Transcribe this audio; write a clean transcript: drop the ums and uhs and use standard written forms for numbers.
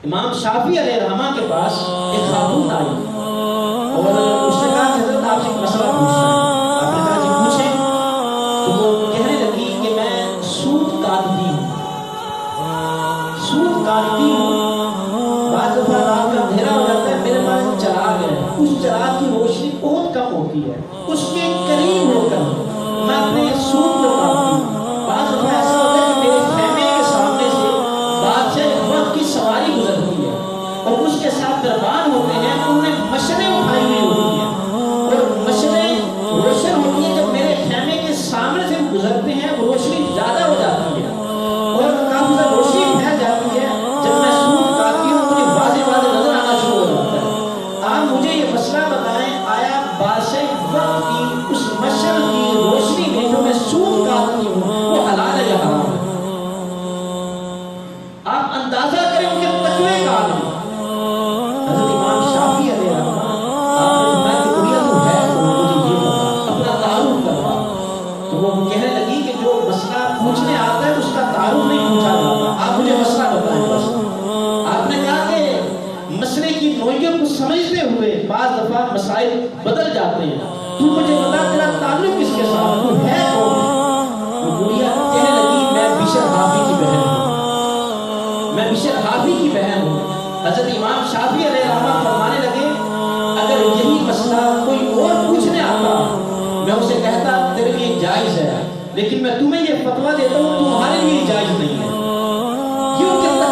امام شافعی علیہ رحمہ کے پاس ایک خاتون آئی اور اس نے کہا کہ حضرت آپ سے ایک مسئلہ پوچھنا ہے. آپ نے کہا جی پوچھیں. تو وہ کہنے لگی کہ میں سود کاٹتی ہوں. سود کاٹتی ہوں. بعض دفعہ رات کا اندھیرا ہو جاتا ہے، میرے پاس چراغ ہے، اس چراغ کی روشنی بہت کم ہوتی ہے، اس کے قریب ہو کر میں اپنے سود کو کاٹتی ہوں. بعض دفعہ ایسا ہوتا ہے کہ میرے خیمے کے سامنے سے بادشاہ وقت کی سواری گزرتی ہے اور اس کے ساتھ دربان ہوتے ہیں، انہوں نے مشعلیں اٹھائی ہوئی ہوتی ہیں اور مشعلیں روشن ہوتی ہیں. جب میرے خیمے کے سامنے سے گزرتے ہیں روشنی زیادہ ہو جاتی ہے اور کافی زیادہ روشنی پھیل جاتی ہے. جب میں سود کاٹتی ہوں مجھے واضح واضح نظر آنا شروع ہو جاتا ہے. آپ مجھے یہ مسئلہ بتائیں، آیا بادشاہ وقت کی اس مشعل کی روشنی میں جو میں سود کاٹتی ہوں وہ حلال ہے یا حرام ہے؟ آپ اندازہ کریں ان کے تقوی کا عالم. حضرت امام شافعی علیہ رحمہ آپ نے فرمایا کہ گڑیا تو ہے تو مجھے یہ بتا، اپنا تعارف کروا. تو وہ کہنے لگی کہ جو مسئلہ پوچھنے آتا ہے اس کا تعارف نہیں پوچھا جاتا، آپ مجھے مسئلہ بتائیں بس. آپ نے کہا کہ مسئلے کی نوعیت کو سمجھتے ہوئے بعض دفعہ مسائل بدل جاتے ہیں، تو مجھے بتا تیرا تعلق کس کے ساتھ، تو ہے کون؟ وہ گڑیا کہنے لگی میں بشر حافی کی بہن ہوں، میں بشر حافی کی بہن ہوں. حضرت امام شافعی علیہ رحمہ فرمانے لگے اگر یہی مسئلہ کوئی اور پوچھنے آتا میں اسے کہتا تیرے لیے جائز ہے، لیکن میں تمہیں یہ فتویٰ دیتا ہوں تمہارے لیے جائز نہیں ہے.